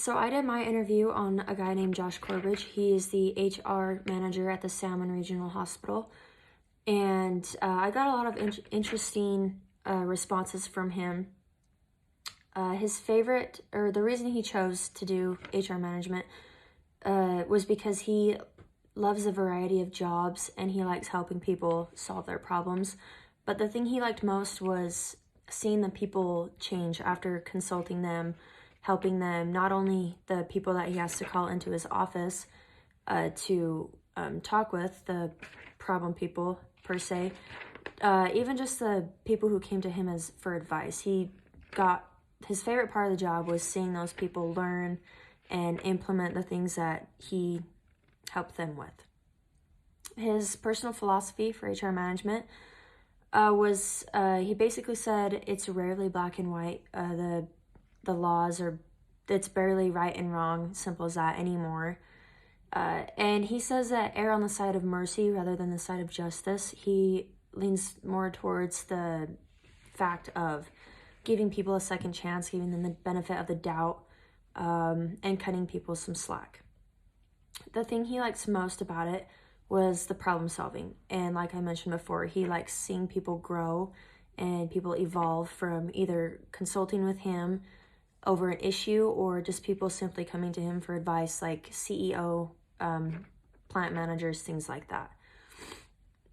So I did my interview on a guy named Josh Corbridge. He is the HR manager at the Salmon Regional Hospital. And I got a lot of interesting responses from him. His favorite, or the reason he chose to do HR management was because he loves a variety of jobs and he likes helping people solve their problems. But the thing he liked most was seeing the people change after consulting them, helping them, not only the people that he has to call into his office to talk with, the problem people per se, even just the people who came to him as for advice. His favorite part of the job was seeing those people learn and implement the things that he helped them with. His personal philosophy for HR management was he basically said it's rarely black and white. The laws it's barely right and wrong, simple as that anymore. And he says that err on the side of mercy rather than the side of justice. He leans more towards the fact of giving people a second chance, giving them the benefit of the doubt, and cutting people some slack. The thing he likes most about it was the problem solving. And like I mentioned before, he likes seeing people grow and people evolve from either consulting with him over an issue or just people simply coming to him for advice, like CEO, plant managers, things like that.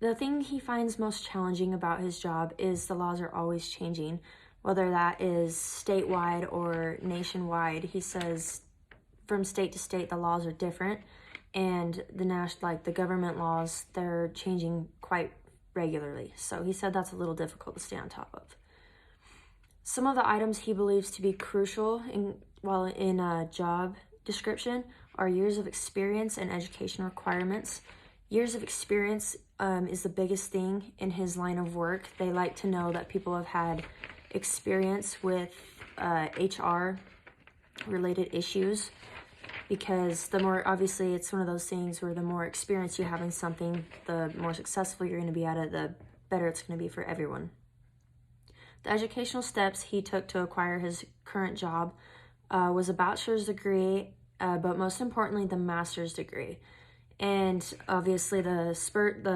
The thing he finds most challenging about his job is the laws are always changing, whether that is statewide or nationwide. He says from state to state, the laws are different, and the government laws, they're changing quite regularly. So he said that's a little difficult to stay on top of. Some of the items he believes to be crucial in a job description are years of experience and education requirements. Years of experience is the biggest thing in his line of work. They like to know that people have had experience with HR related issues, because obviously it's one of those things where the more experience you have in something, the more successful you're going to be at it, the better it's going to be for everyone. The educational steps he took to acquire his current job was a bachelor's degree, but most importantly, the master's degree. And obviously the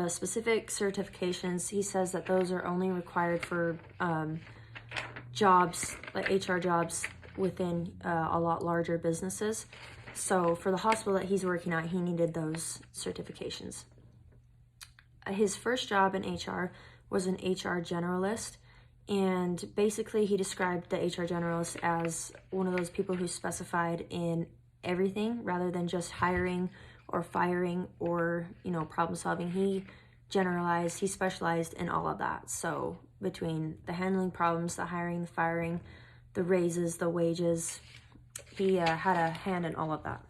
specific certifications, he says that those are only required for jobs, like HR jobs within a lot larger businesses. So for the hospital that he's working at, he needed those certifications. His first job in HR was an HR generalist. And basically he described the HR generalist as one of those people who specified in everything rather than just hiring or firing or, problem solving. He specialized in all of that. So between the handling problems, the hiring, the firing, the raises, the wages, he had a hand in all of that.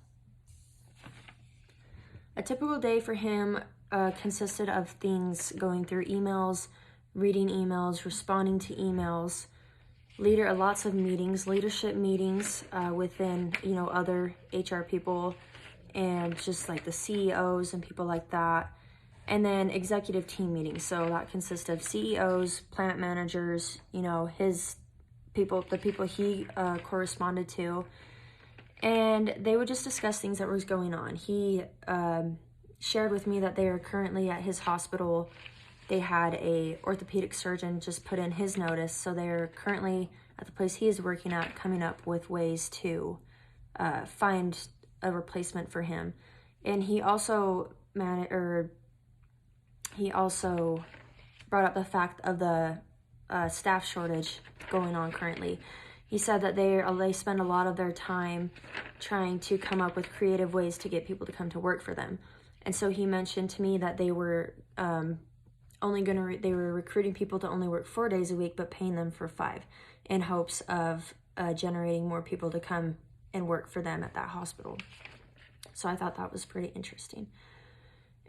A typical day for him consisted of things going through emails, reading emails, responding to emails, lots of meetings, leadership meetings within, other HR people and just like the CEOs and people like that. And then executive team meetings. So that consists of CEOs, plant managers, his people, the people he corresponded to. And they would just discuss things that was going on. He shared with me that they are currently at his hospital. They had a orthopedic surgeon just put in his notice. So they're currently at the place he is working at coming up with ways to find a replacement for him. And he also brought up the fact of the staff shortage going on currently. He said that they spend a lot of their time trying to come up with creative ways to get people to come to work for them. And so he mentioned to me that they were they were recruiting people to only work 4 days a week, but paying them for 5 in hopes of generating more people to come and work for them at that hospital. So I thought that was pretty interesting.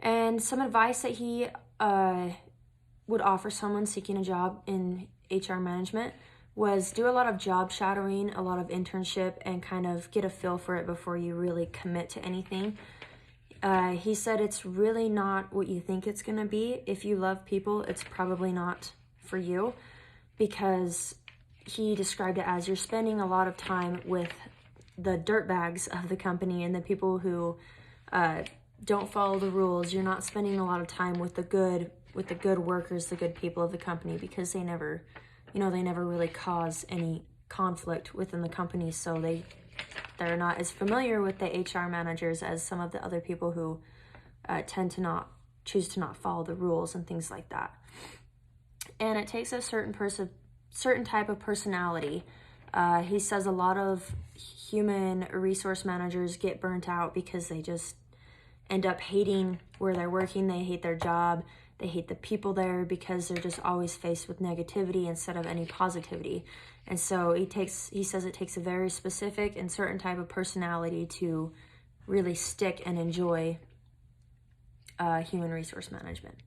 And some advice that he would offer someone seeking a job in HR management was do a lot of job shadowing, a lot of internship, and kind of get a feel for it before you really commit to anything. He said it's really not what you think it's going to be. If you love people, it's probably not for you, because he described it as you're spending a lot of time with the dirtbags of the company and the people who don't follow the rules. You're not spending a lot of time with the good workers, the good people of the company, because they never really cause any conflict within the company, so they're not as familiar with the HR managers as some of the other people who tend to choose to not follow the rules and things like that. And it takes a certain type of personality. He says a lot of human resource managers get burnt out because they just end up hating where they're working. They hate their job. They hate the people there because they're just always faced with negativity instead of any positivity. And so he says it takes a very specific and certain type of personality to really stick and enjoy human resource management.